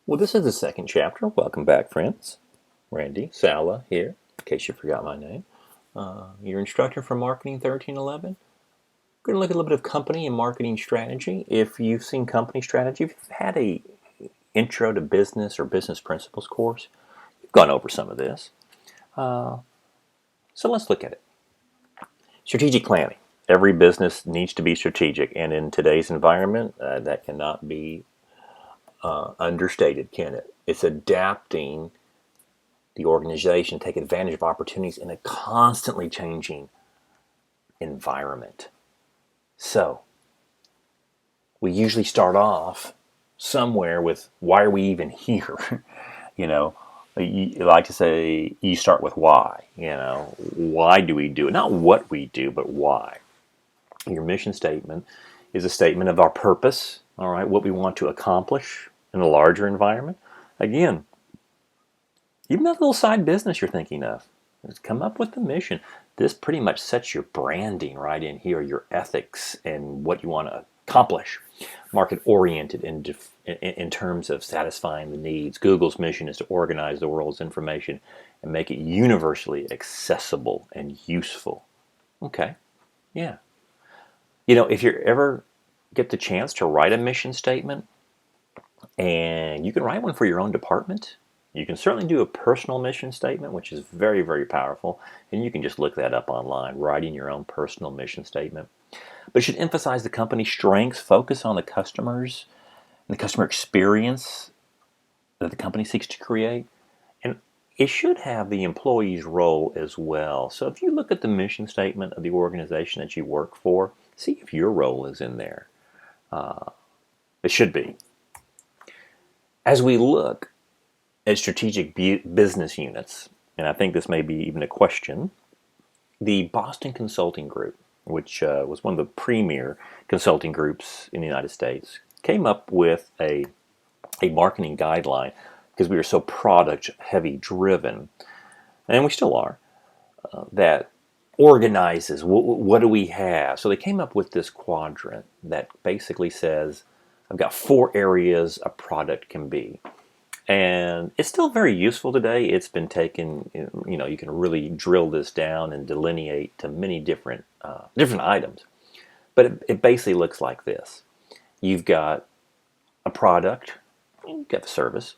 Well, this is the second chapter. Welcome back, friends. Randy, Saleh here, in case you forgot my name. Your instructor for Marketing 1311. We're going to look at a little bit of company and marketing strategy. If you've seen company strategy, if you've had a intro to business or business principles course, you've gone over some of this. So let's look at it. Strategic planning. Every business needs to be strategic, and in today's environment, that cannot be understated, can it? It's adapting the organization, take advantage of opportunities in a constantly changing environment. So, we usually start off somewhere with why are we even here? You like to say you start with why. Why do we do it? Not what we do, but why. Your mission statement is a statement of our purpose, all right, what we want to accomplish in a larger environment. Again, even that little side business you're thinking of, come up with the mission. This pretty much sets your branding right in here, your ethics and what you want to accomplish. Market oriented in terms of satisfying the needs. Google's mission is to organize the world's information and make it universally accessible and useful. Okay, yeah. If you ever get the chance to write a mission statement, and you can write one for your own department, you can certainly do a personal mission statement, which is very, very powerful. And you can just look that up online, writing your own personal mission statement. But it should emphasize the company's strengths, focus on the customers and the customer experience that the company seeks to create. And it should have the employee's role as well. So if you look at the mission statement of the organization that you work for, see if your role is in there. It should be. As we look at strategic business units, and I think this may be even a question, the Boston Consulting Group, which was one of the premier consulting groups in the United States, came up with a marketing guideline because we were so product heavy driven, and we still are, that organizes what do we have. So they came up with this quadrant that basically says, I've got 4 areas a product can be. And it's still very useful today. It's been taken, you can really drill this down and delineate to many different items. But it basically looks like this. You've got a product, you've got the service,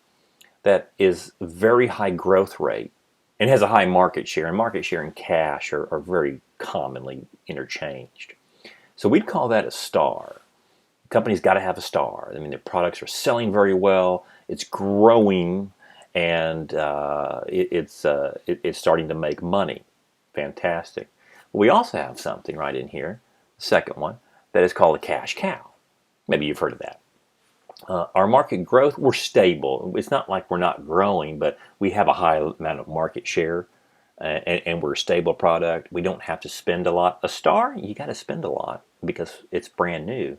that is very high growth rate and has a high market share. And market share and cash are very commonly interchanged. So we'd call that a star. The company's got to have a star. I mean, their products are selling very well. It's growing, and it's starting to make money. Fantastic. We also have something right in here, the second one, that is called a cash cow. Maybe you've heard of that. Our market growth, we're stable. It's not like we're not growing, but we have a high amount of market share, and we're a stable product. We don't have to spend a lot. A star, you got to spend a lot because it's brand new.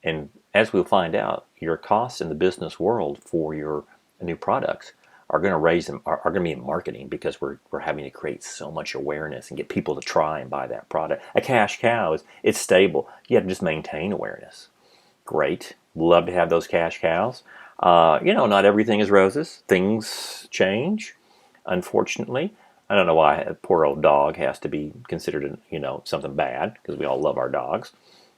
And as we'll find out, your costs in the business world for your new products are going to raise them, are going to be in marketing, because we're having to create so much awareness and get people to try and buy that product. A cash cow it's stable. You have to just maintain awareness. Great. Love to have those cash cows. Not everything is roses. Things change, unfortunately. I don't know why a poor old dog has to be considered, something bad, because we all love our dogs.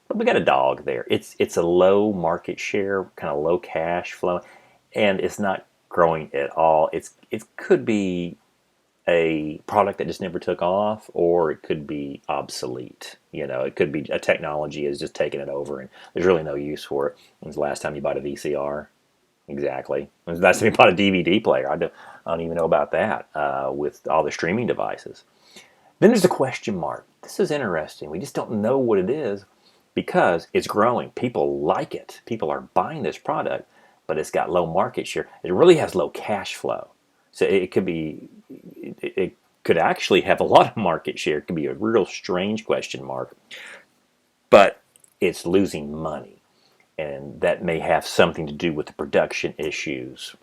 But we got a dog there. It's a low market share, kind of low cash flow, and it's not growing at all. It could be a product that just never took off, or it could be obsolete. It could be a technology has just taken it over, and there's really no use for it. When's the last time you bought a VCR? Exactly. When's the last time you bought a DVD player? I don't even know about that with all the streaming devices. Then there's the question mark. This is interesting. We just don't know what it is, because it's growing. People like it. People are buying this product, but it's got low market share. It really has low cash flow. So it could actually have a lot of market share. It could be a real strange question mark, but it's losing money. And that may have something to do with the production issues.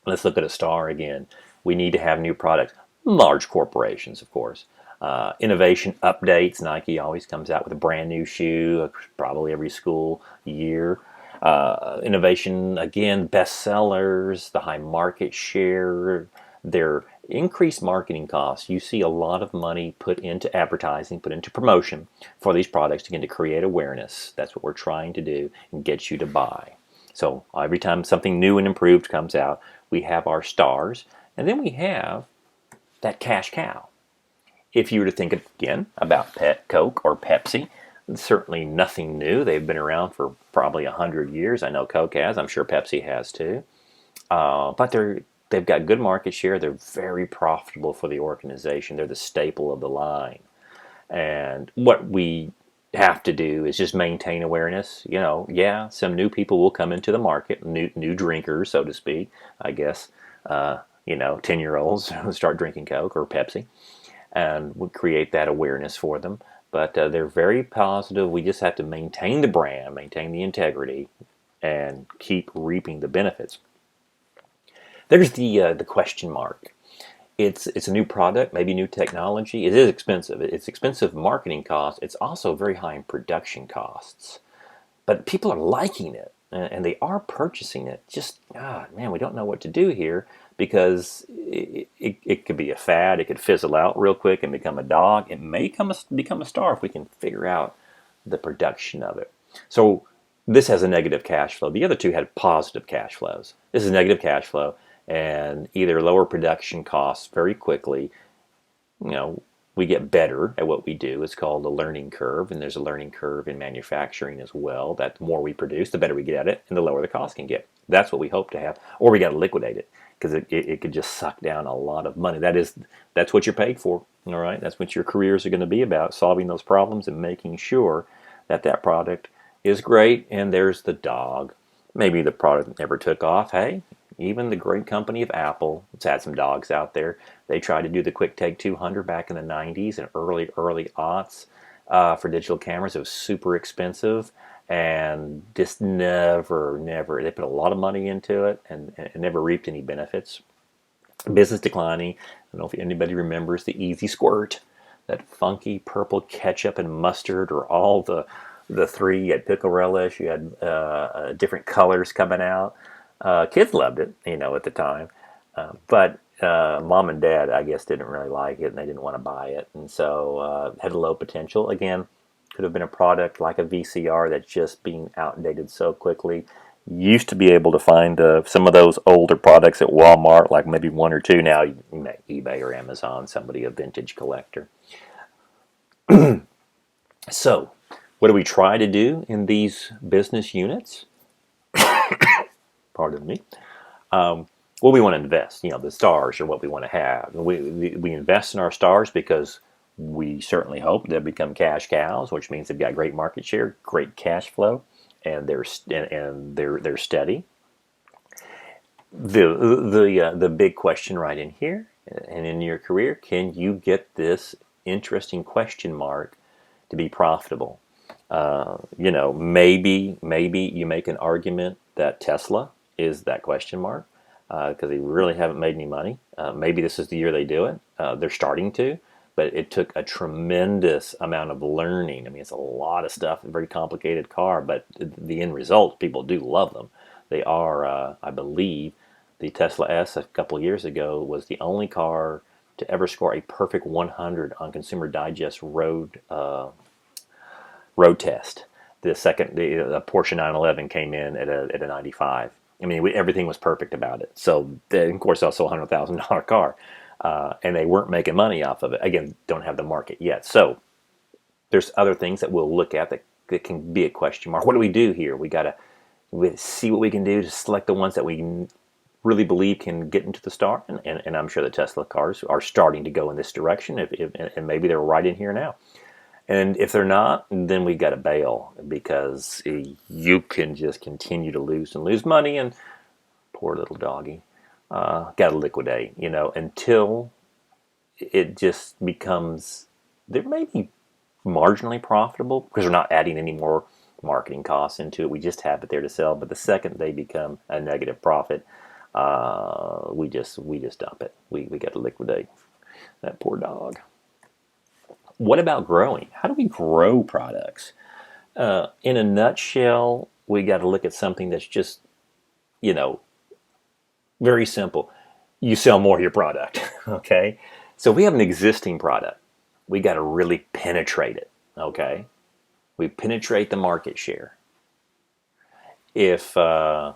Let's look at a star again. We need to have new products. Large corporations, of course. Innovation updates. Nike always comes out with a brand new shoe, probably every school year. Innovation, again, bestsellers, the high market share, their increased marketing costs. You see a lot of money put into advertising, put into promotion for these products, again, to create awareness. That's what we're trying to do and get you to buy. So every time something new and improved comes out, we have our stars, and then we have that cash cow. If you were to think again about Coke or Pepsi, certainly nothing new. They've been around for probably 100 years. I know Coke has. I'm sure Pepsi has too. But they've got good market share. They're very profitable for the organization. They're the staple of the line. And what we have to do is just maintain awareness. Yeah, some new people will come into the market, new drinkers, so to speak. I guess 10-year-olds start drinking Coke or Pepsi, and we create that awareness for them. But they're very positive. We just have to maintain the brand, maintain the integrity, and keep reaping the benefits. There's the question mark. It's a new product, maybe new technology. It is expensive. It's expensive marketing costs. It's also very high in production costs. But people are liking it, and they are purchasing it. Just, man, we don't know what to do here, because it could be a fad. It could fizzle out real quick and become a dog. It may become a star if we can figure out the production of it. So this has a negative cash flow. The other two had positive cash flows. This is negative cash flow, and either lower production costs very quickly. We get better at what we do. It's called a learning curve, and there's a learning curve in manufacturing as well. That the more we produce, the better we get at it, and the lower the cost can get. That's what we hope to have. Or we got to liquidate it, because it could just suck down a lot of money. That's what you're paid for. All right, that's what your careers are going to be about: solving those problems and making sure that product is great. And there's the dog. Maybe the product never took off. Hey, even the great company of Apple, it's had some dogs out there. They tried to do the Quick Take 200 back in the 90s and early aughts for digital cameras. It was super expensive, and just never, they put a lot of money into it, and never reaped any benefits. Business declining. I don't know if anybody remembers the Easy Squirt, that funky purple ketchup and mustard, or all the three. You had pickle relish, you had different colors coming out. Kids loved it, at the time. But mom and dad, I guess, didn't really like it, and they didn't want to buy it. And so had a low potential. Again, could have been a product like a VCR that's just being outdated so quickly. Used to be able to find some of those older products at Walmart, like maybe one or two. Now, eBay or Amazon, somebody, a vintage collector. So, what do we try to do in these business units? Pardon me. Well, we want to invest. The stars are what we want to have. We invest in our stars because we certainly hope they'll become cash cows, which means they've got great market share, great cash flow, and they're steady. The big question right in here and in your career: can you get this interesting question mark to be profitable? Maybe you make an argument that Tesla is that question mark, because they really haven't made any money. Maybe this is the year they do it. They're starting to, but it took a tremendous amount of learning. I mean, it's a lot of stuff, a very complicated car, but the end result, people do love them. They are, I believe, the Tesla S a couple of years ago was the only car to ever score a perfect 100 on Consumer Digest road test. The Porsche 911 came in at a 95. I mean, everything was perfect about it. So, of course, also a $100,000 car. And they weren't making money off of it. Again, don't have the market yet. So, there's other things that we'll look at that can be a question mark. What do we do here? We got to see what we can do to select the ones that we really believe can get into the star. And I'm sure the Tesla cars are starting to go in this direction. And maybe they're right in here now. And if they're not, then we got to bail, because you can just continue to lose money, and poor little doggy, got to liquidate, until it just becomes, they may be marginally profitable because we're not adding any more marketing costs into it. We just have it there to sell. But the second they become a negative profit, we just dump it. We got to liquidate that poor dog. What about growing? How do we grow products? In a nutshell, we got to look at something that's just, you know, very simple. You sell more of your product, okay? So we have an existing product. We got to really penetrate it, okay? We penetrate the market share. If that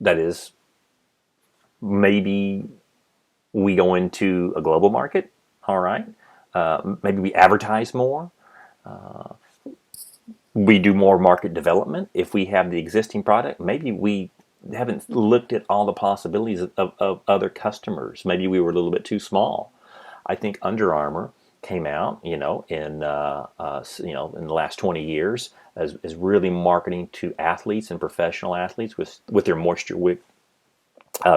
is, maybe we go into a global market, all right? Maybe we advertise more. We do more market development. If we have the existing product, maybe we haven't looked at all the possibilities of other customers. Maybe we were a little bit too small. I think Under Armour came out, in in the last 20 years as really marketing to athletes and professional athletes with their moisture with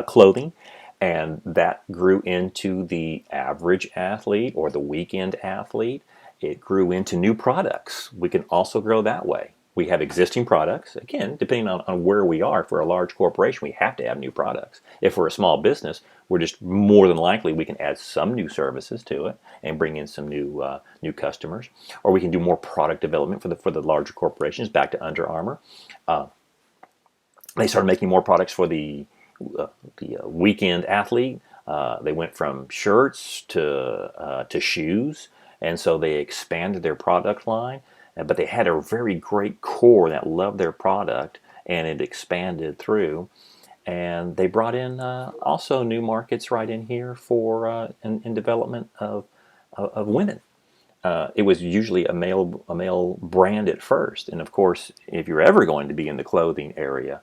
clothing, and that grew into the average athlete or the weekend athlete. It grew into new products. We can also grow that way. We have existing products. Again, depending on where we are. If we're a large corporation, we have to have new products. If we're a small business, we're just more than likely we can add some new services to it and bring in some new customers. Or we can do more product development for the larger corporations. Back to Under Armour, they started making more products for the weekend athlete. They went from shirts to shoes, and so they expanded their product line. But they had a very great core that loved their product, and it expanded through. And they brought in also new markets right in here for in development of women. It was usually a male brand at first, and of course, if you're ever going to be in the clothing area,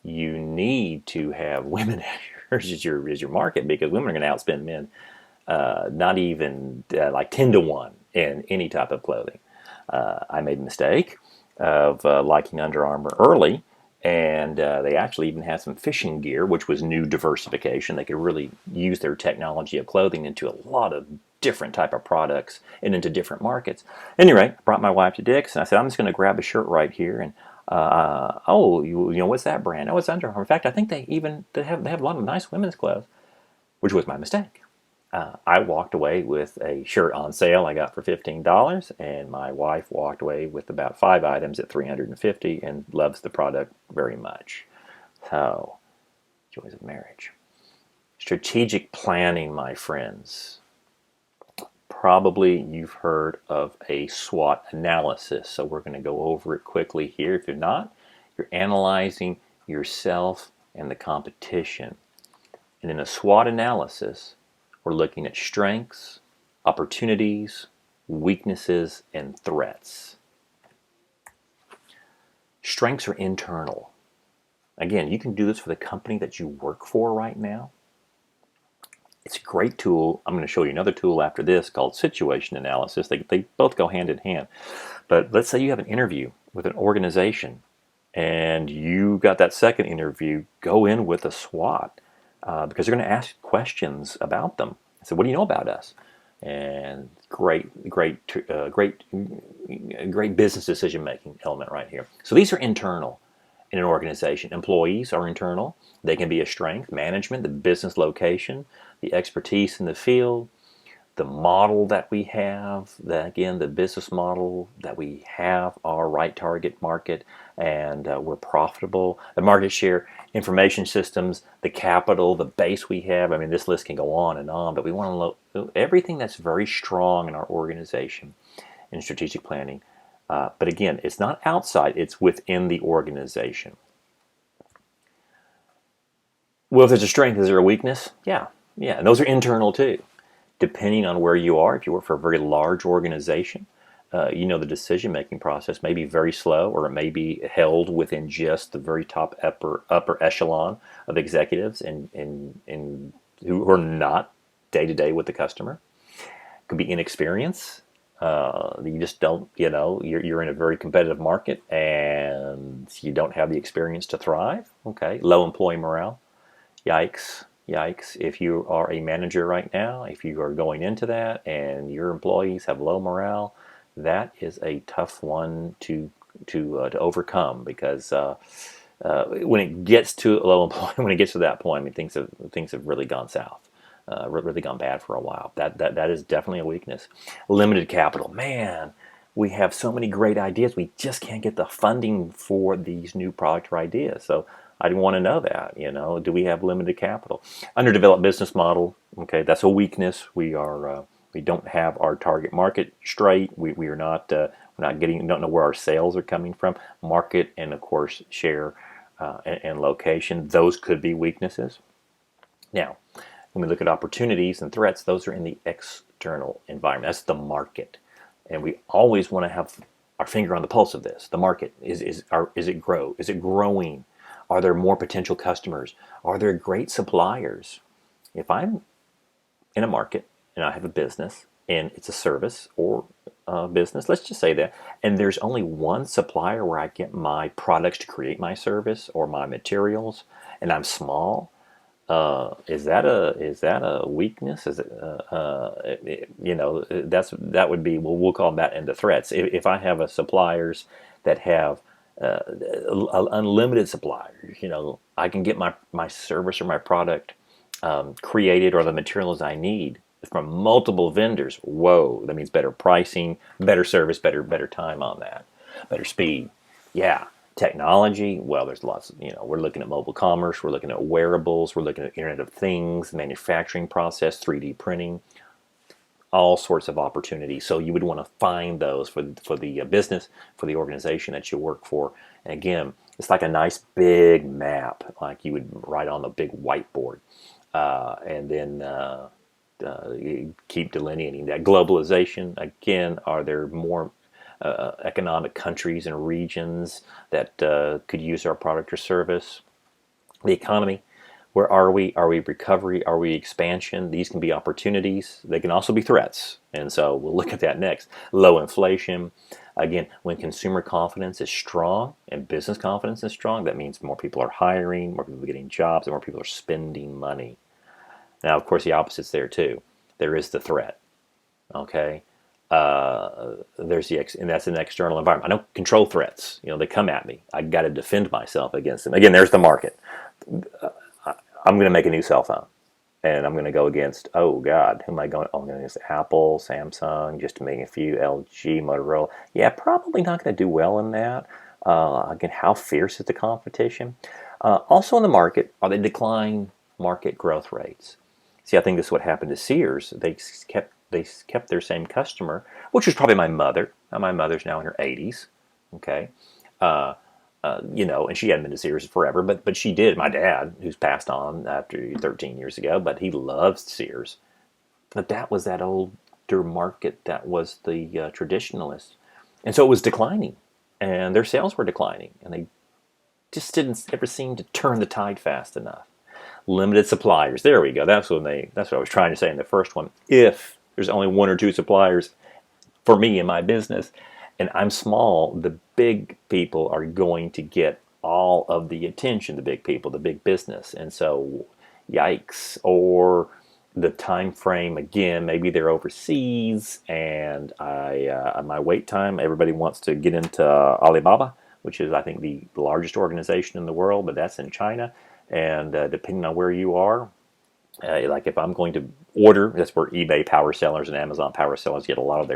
you need to have women as your market, because women are going to outspend men, not even like 10 to 1 in any type of clothing. I made a mistake of liking Under Armour early, and they actually even had some fishing gear, which was new diversification. They could really use their technology of clothing into a lot of different type of products and into different markets. Anyway, I brought my wife to Dick's, and I said, I'm just going to grab a shirt right here, and what's that brand? Oh, it's Under Armour. In fact, I think they have a lot of nice women's clothes, which was my mistake. I walked away with a shirt on sale I got for $15, and my wife walked away with about 5 items at $350 and loves the product very much. So, joys of marriage. Strategic planning, my friends. Probably you've heard of a SWOT analysis, so we're going to go over it quickly here. If you're not, you're analyzing yourself and the competition. And in a SWOT analysis, we're looking at strengths, opportunities, weaknesses, and threats. Strengths are internal. Again, you can do this for the company that you work for right now. It's a great tool. I'm going to show you another tool after this called situation analysis. They both go hand in hand. But let's say you have an interview with an organization and you got that second interview, go in with a SWOT. Because they're going to ask questions about them. So, what do you know about us? And great business decision making element right here. So these are internal in an organization. Employees are internal. They can be a strength. Management, the business location, the expertise in the field, the model that we have, the business model that we have, our right target market, and we're profitable. The market share, information systems, the capital, the base we have. I mean, this list can go on and on, but we want to look everything that's very strong in our organization in strategic planning. But again, it's not outside, it's within the organization. Well, if there's a strength, is there a weakness? Yeah, and those are internal too. Depending on where you are, if you work for a very large organization, the decision-making process may be very slow, or it may be held within just the very top upper echelon of executives and who are not day-to-day with the customer. It could be inexperience. You just don't, you're in a very competitive market and you don't have the experience to thrive. Okay, low employee morale. Yikes. If you are a manager right now, if you are going into that and your employees have low morale, that is a tough one to overcome, because when it gets to low employment, when it gets to that point, I mean, things have really gone south, really gone bad for a while. That is definitely a weakness. Limited capital, man. we have so many great ideas, we just can't get the funding for these new product or ideas. So I want to know that, do we have limited capital? Underdeveloped business model, okay, that's a weakness. We don't have our target market straight. We are not, we're not getting, don't know where our sales are coming from. Market and of course share and location, those could be weaknesses. Now, when we look at opportunities and threats, those are in the external environment. That's the market. And we always want to have our finger on the pulse of this. The market, is it grow? Is it growing? Are there more potential customers? Are there great suppliers? If I'm in a market and I have a business and it's a service or a business, let's just say that, and there's only one supplier where I get my products to create my service or my materials, and I'm small, is that a weakness? Is it that would be, well, we'll call that into threats. If I have a suppliers that have unlimited suppliers, I can get my service or my product created or the materials I need from multiple vendors. Whoa, that means better pricing, better service, better time on that, better speed. Yeah. Technology, well, there's lots of, we're looking at mobile commerce, we're looking at wearables, we're looking at Internet of Things, manufacturing process, 3D printing, all sorts of opportunities. So you would want to find those for the business, for the organization that you work for. And again, it's like a nice big map, like you would write on a big whiteboard, and then you keep delineating that. Globalization, again, are there more economic countries and regions that could use our product or service? The economy, where are we? Are we recovery? Are we expansion? These can be opportunities. They can also be threats. And so we'll look at that next. Low inflation. Again, when consumer confidence is strong and business confidence is strong, that means more people are hiring, more people are getting jobs, and more people are spending money. Now, of course, the opposite's there too. There is the threat. Okay? There's and that's an external environment. I don't control threats. They come at me. I got to defend myself against them. Again, there's the market. I'm going to make a new cell phone, and I'm going to go against, oh God, who am I going? Oh, I'm going against Apple, Samsung, just to make a few, LG, Motorola. Yeah, probably not going to do well in that. Again, how fierce is the competition? Also in the market, are they declining market growth rates? See, I think this is what happened to Sears. They kept their same customer, which was probably my mother. My mother's now in her 80s. Okay. And she hadn't been to Sears forever, but she did. My dad, who's passed on after 13 years ago, but he loved Sears. But that was that older market that was the traditionalist. And so it was declining, and their sales were declining, and they just didn't ever seem to turn the tide fast enough. Limited suppliers. There we go. That's what I was trying to say in the first one. If there's only one or two suppliers for me in my business, and I'm small, the big people are going to get all of the attention, the big people, the big business. And so, yikes. Or the time frame, again, maybe they're overseas, and my wait time, everybody wants to get into Alibaba, which is, I think, the largest organization in the world, but that's in China. And depending on where you are, like if I'm going to order, that's where eBay power sellers and Amazon power sellers get a lot of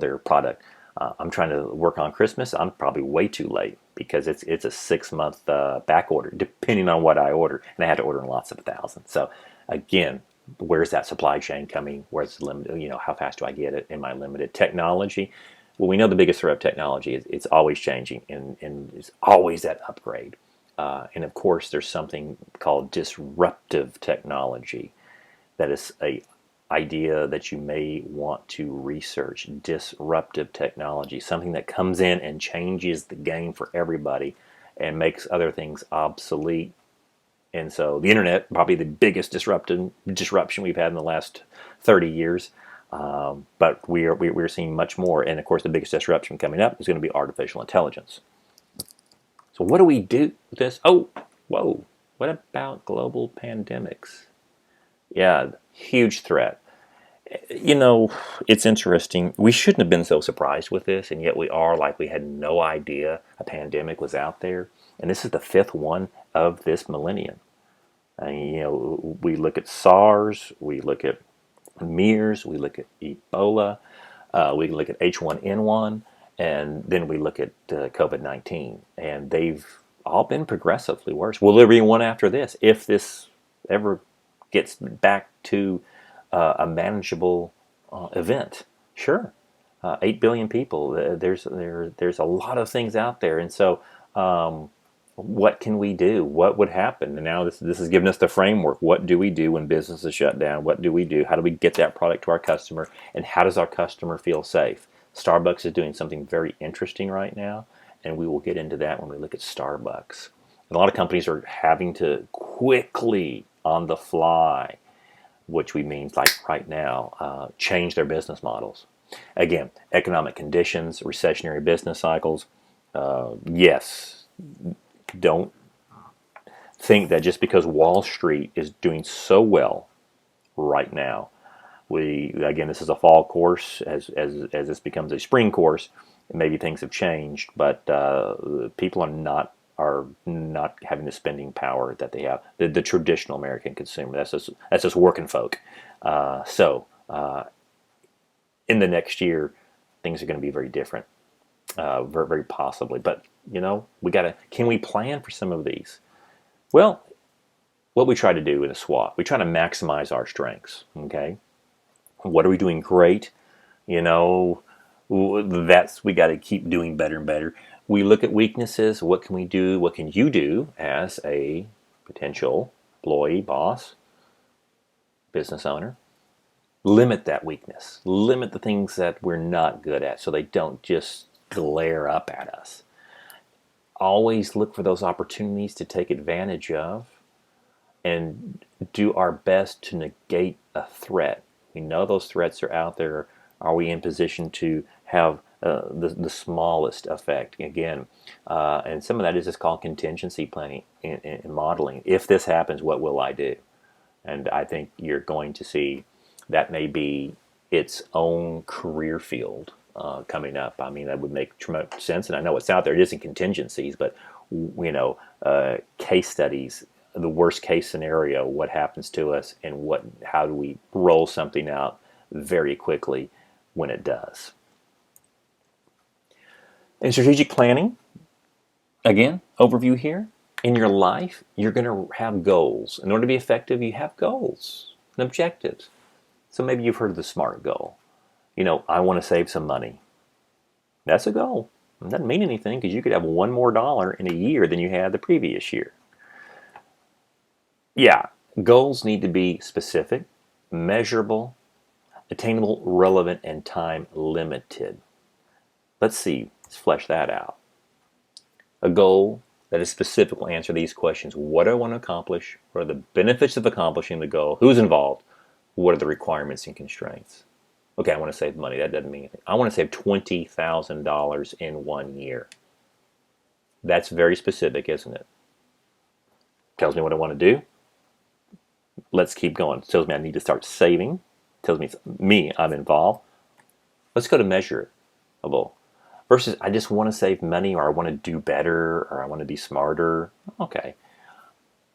their product. I'm trying to work on Christmas. I'm probably way too late because it's a 6-month back order, depending on what I order, and I had to order in lots of thousands. So again, where's that supply chain coming? Where's the limit? How fast do I get it? Am I limited? Technology. Well, we know the biggest threat of technology is it's always changing, and it's always that upgrade. And of course, there's something called disruptive technology. That is a idea that you may want to research. Disruptive technology, something that comes in and changes the game for everybody and makes other things obsolete. And so the internet, probably the biggest disruption we've had in the last 30 years. But we're seeing much more. And of course, the biggest disruption coming up is going to be artificial intelligence. So what do we do with this? Oh, whoa. What about global pandemics? Yeah, huge threat. It's interesting. We shouldn't have been so surprised with this, and yet we are, like we had no idea a pandemic was out there. And this is the 5th one of this millennium. We look at SARS, we look at MERS, we look at Ebola. We look at H1N1, and then we look at COVID-19, and they've all been progressively worse. Will there be one after this if this ever gets back to a manageable event? Sure. 8 billion people. There's a lot of things out there, and so what can we do? What would happen? And now this has given us the framework. What do we do when business is shut down? What do we do? How do we get that product to our customer? And how does our customer feel safe? Starbucks is doing something very interesting right now, and we will get into that when we look at Starbucks. And a lot of companies are having to quickly, on the fly, which we mean like right now, change their business models. Again, economic conditions, recessionary business cycles. Yes, don't think that just because Wall Street is doing so well right now, again, this is a fall course. As this becomes a spring course, maybe things have changed, but people are not having the spending power that they have. The traditional American consumer. That's just working folk. In the next year, things are going to be very different, very, very possibly. But can we plan for some of these? Well, what we try to do in a SWOT, we try to maximize our strengths. Okay, what are we doing great? We got to keep doing better and better. We look at weaknesses. What can we do? What can you do as a potential employee, boss, business owner? Limit that weakness. Limit the things that we're not good at so they don't just glare up at us. Always look for those opportunities to take advantage of and do our best to negate a threat. We know those threats are out there. Are we in position to have the smallest effect? Again, and some of that is just called contingency planning and modeling. If this happens, what will I do? And I think you're going to see that may be its own career field coming up. I mean, that would make tremendous sense, and I know it's out there. It isn't contingencies, but case studies, the worst case scenario, what happens to us, and how do we roll something out very quickly when it does. In strategic planning, again, overview here. In your life, you're going to have goals. In order to be effective, you have goals and objectives. So maybe you've heard of the SMART goal. I want to save some money. That's a goal. It doesn't mean anything because you could have $1 more in a year than you had the previous year. Yeah, goals need to be specific, measurable, attainable, relevant, and time limited. Let's flesh that out. A goal that is specific will answer these questions. What do I want to accomplish? What are the benefits of accomplishing the goal? Who's involved? What are the requirements and constraints? Okay, I want to save money. That doesn't mean anything. I want to save $20,000 in 1 year. That's very specific, isn't it? Tells me what I want to do. Let's keep going. It tells me I need to start saving. It tells me I'm involved. Let's go to measurable. Versus I just want to save money, or I want to do better, or I want to be smarter. Okay.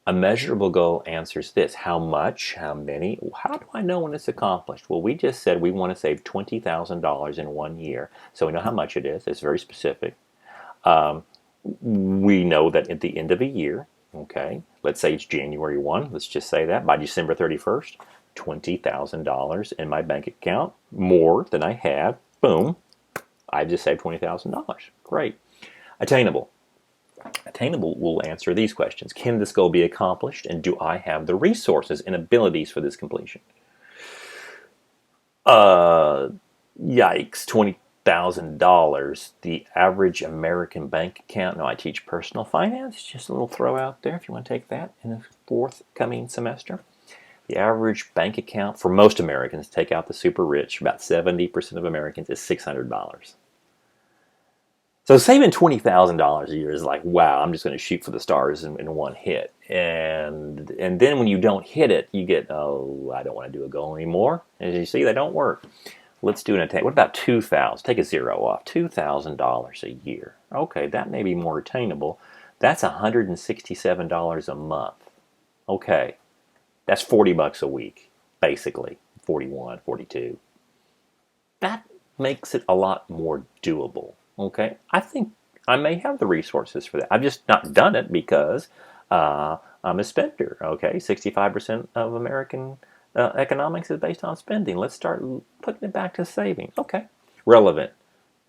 A measurable goal answers this. How much? How many? How do I know when it's accomplished? Well, we just said we want to save $20,000 in 1 year. So we know how much it is. It's very specific. We know that at the end of a year, okay, let's say it's January 1. Let's just say that. By December 31st, $20,000 in my bank account, more than I had. Boom. I've just saved $20,000. Great. Attainable. Attainable will answer these questions. Can this goal be accomplished, and do I have the resources and abilities for this completion? Yikes, $20,000. The average American bank account. Now, I teach personal finance. Just a little throw out there if you want to take that in the forthcoming semester. The average bank account for most Americans, take out the super rich, about 70% of Americans, is $600. So saving $20,000 a year is like, wow, I'm just going to shoot for the stars in one hit. And then when you don't hit it, you get, oh, I don't want to do a goal anymore. As you see, they don't work. Let's do an attack. What about $2,000? Take a zero off. $2,000 a year. Okay, that may be more attainable. That's $167 a month. Okay, that's $40 a week, basically. 41, 42. makes it a lot more doable. Okay, I think I may have the resources for that. I've just not done it because I'm a spender. Okay, 65% of American economics is based on spending. Let's start putting it back to saving. Okay, relevant.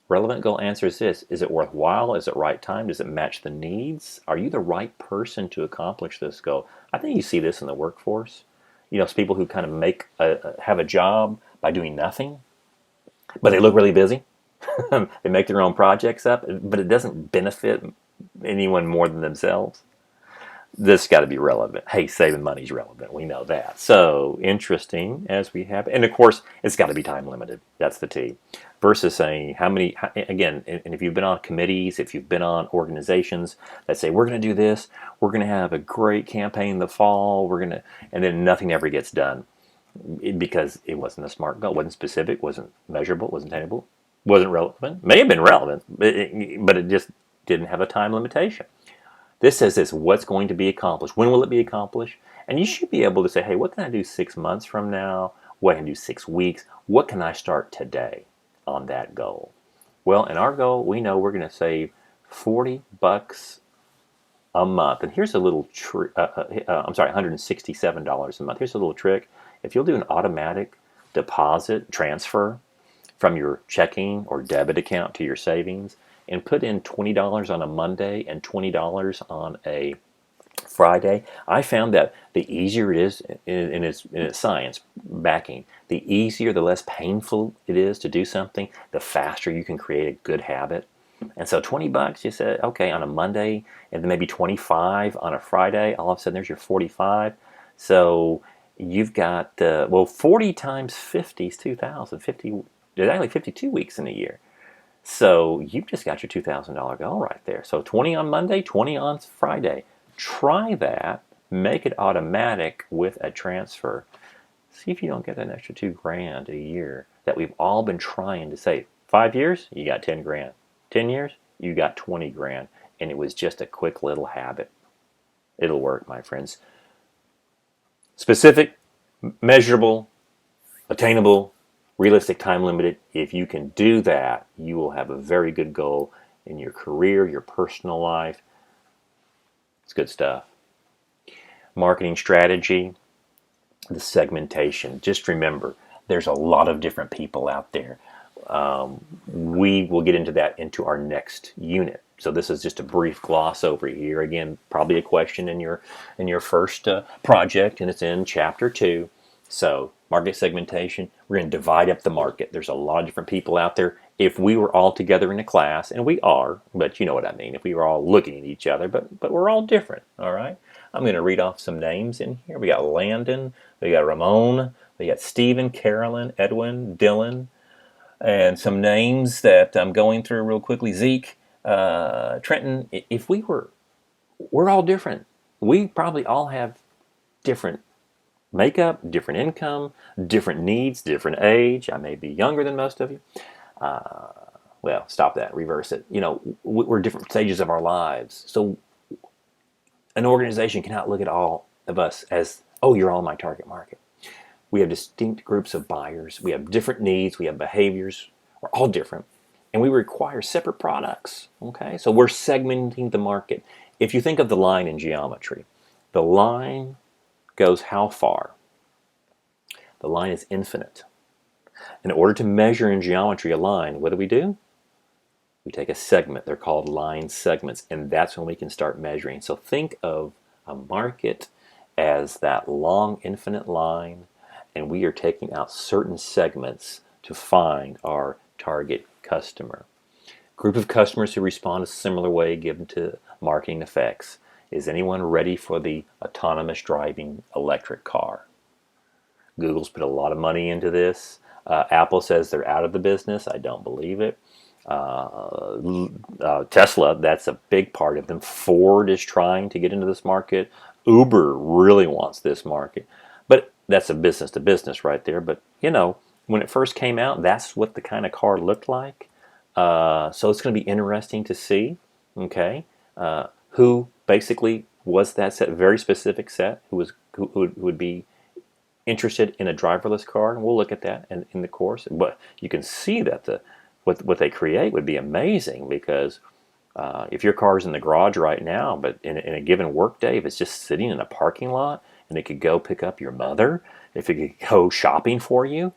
Relevant goal answers this. Is it worthwhile? Is it right time? Does it match the needs? Are you the right person to accomplish this goal? I think you see this in the workforce. It's people who kind of have a job by doing nothing, but they look really busy. They make their own projects up, but it doesn't benefit anyone more than themselves. This got to be relevant. Hey, saving money is relevant. We know that. So interesting as we have, and of course, it's got to be time limited. That's the T. Versus saying again, and if you've been on committees, if you've been on organizations that say we're going to do this, we're going to have a great campaign in the fall, and then nothing ever gets done because it wasn't a SMART goal, wasn't specific, wasn't measurable, wasn't attainable, wasn't relevant. May have been relevant, but it just didn't have a time limitation. This says this, what's going to be accomplished? When will it be accomplished? And you should be able to say, hey, what can I do 6 months from now? What can I do 6 weeks? What can I start today on that goal? Well, in our goal, we know we're going to save $40 a month. And here's a little trick. $167 a month. Here's a little trick. If you'll do an automatic deposit transfer from your checking or debit account to your savings, and put in $20 on a Monday and $20 on a Friday, I found that the easier it is in its science backing, the easier, the less painful it is to do something, the faster you can create a good habit. And so $20, you said, okay, on a Monday, and then maybe 25 on a Friday, all of a sudden there's your 45. So you've got, 40 times 50 is 2,000. There's actually 52 weeks in a year. So you've just got your $2,000 goal right there. So 20 on Monday, 20 on Friday. Try that. Make it automatic with a transfer. See if you don't get an extra $2,000 a year that we've all been trying to save. 5 years, you got 10 grand. 10 years, you got 20 grand. And it was just a quick little habit. It'll work, my friends. Specific, measurable, attainable, realistic, time limited. If you can do that, you will have a very good goal in your career, your personal life. It's good stuff. Marketing strategy, the segmentation. Just remember, there's a lot of different people out there. We will get into that into our next unit. So this is just a brief gloss over here. Again, probably a question in your first project, and it's in chapter 2. So market segmentation, we're going to divide up the market. There's a lot of different people out there. If we were all together in a class, and we are, but you know what I mean, if we were all looking at each other, but we're all different, all right? I'm going to read off some names in here. We got Landon, we got Ramon, we got Stephen, Carolyn, Edwin, Dylan, and some names that I'm going through real quickly. Zeke, Trenton. If we're all different. We probably all have different makeup, different income, different needs, different age. I may be younger than most of you. Well, stop that, reverse it. We're different stages of our lives. So an organization cannot look at all of us as, oh, you're all my target market. We have distinct groups of buyers. We have different needs. We have behaviors. We're all different. And we require separate products. Okay? So we're segmenting the market. If you think of the line in geometry, the line goes how far? The line is infinite. In order to measure in geometry a line, what do? We take a segment. They're called line segments, and that's when we can start measuring. So think of a market as that long infinite line, and we are taking out certain segments to find our target customer. Group of customers who respond a similar way given to marketing effects. Is anyone ready for the autonomous driving electric car? Google's put a lot of money into this. Apple says they're out of the business. I don't believe it. Tesla, that's a big part of them. Ford is trying to get into this market. Uber really wants this market. But that's a business to business right there. But, when it first came out, that's what the kind of car looked like. So it's going to be interesting to see, okay, who basically was that set, very specific set, who would be interested in a driverless car, and we'll look at that in the course. But you can see that what they create would be amazing, because if your car's in the garage right now, but in a given work day, if it's just sitting in a parking lot and it could go pick up your mother, if it could go shopping for you,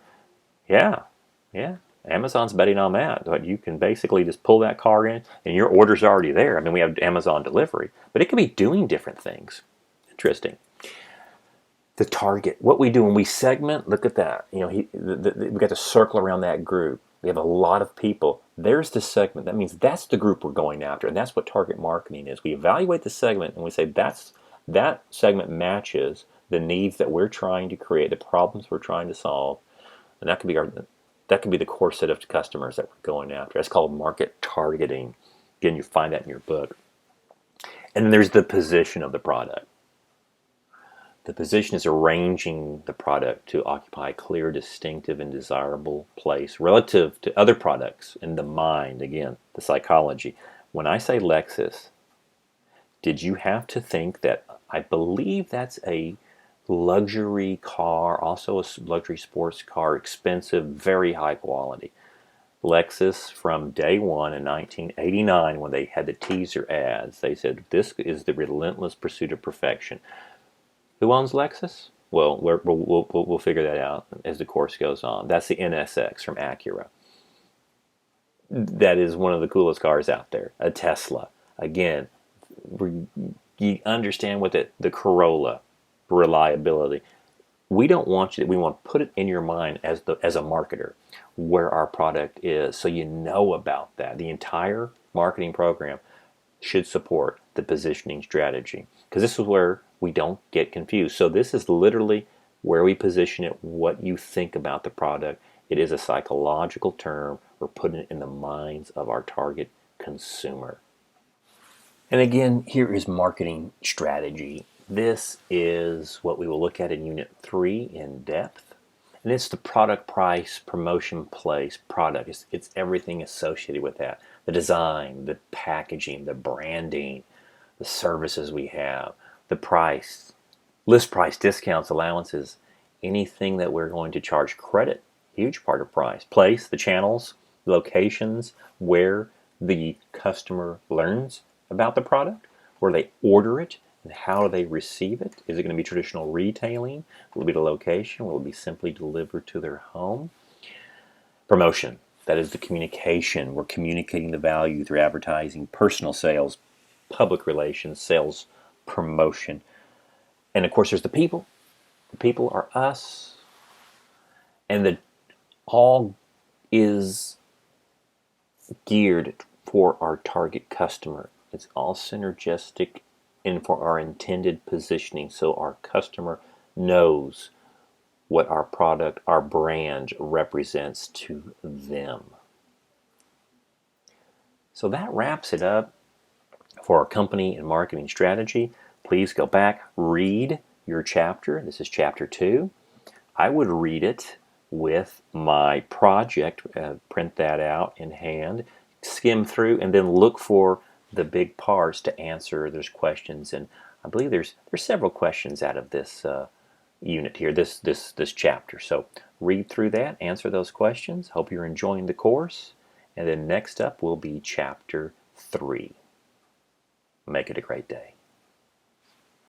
yeah, yeah. Amazon's betting on that. But you can basically just pull that car in and your order's already there. I mean, we have Amazon delivery, but it could be doing different things. Interesting. The target, what we do when we segment, look at that. You know, we got to circle around that group. We have a lot of people. There's the segment. That means that's the group we're going after, and that's what target marketing is. We evaluate the segment and we say that segment matches the needs that we're trying to create, the problems we're trying to solve, and that could be the core set of customers that we're going after. That's called market targeting. Again, you find that in your book. And then there's the position of the product. The position is arranging the product to occupy a clear, distinctive, and desirable place relative to other products in the mind. Again, the psychology. When I say Lexus, did you have to think that I believe that's a luxury car, also a luxury sports car, expensive, very high quality? Lexus, from day one in 1989, when they had the teaser ads, they said, this is the relentless pursuit of perfection. Who owns Lexus? Well, we'll figure that out as the course goes on. That's the NSX from Acura. That is one of the coolest cars out there. A Tesla. Again, you understand what the Corolla, reliability. We don't want you. We want to put it in your mind as a marketer where our product is, so you know about that. The entire marketing program should support the positioning strategy, because this is where we don't get confused. So this is literally where we position it, what you think about the product. It is a psychological term. We're putting it in the minds of our target consumer. And again, here is marketing strategy. This is what we will look at in Unit 3 in depth. And it's the product, price, promotion, place, product. It's everything associated with that. The design, the packaging, the branding, the services we have, the price, list price, discounts, allowances, anything that we're going to charge. Credit, huge part of price. Place, the channels, locations, where the customer learns about the product, where they order it, and how do they receive it. Is it going to be traditional retailing? Will it be the location? Will it be simply delivered to their home? Promotion, that is the communication. We're communicating the value through advertising, personal sales, public relations, sales promotion. And of course, there's the people. The people are us. And the all is geared for our target customer. It's all synergistic and for our intended positioning, so our customer knows what our product, our brand represents to them. So that wraps it up for our company and marketing strategy. Please go back, read your chapter. This is chapter 2. I would read it with my project, print that out in hand, skim through, and then look for the big parts to answer. There's questions, and I believe there's several questions out of this unit here, this chapter. So read through that, answer those questions. Hope you're enjoying the course. And then next up will be chapter 3. Make it a great day.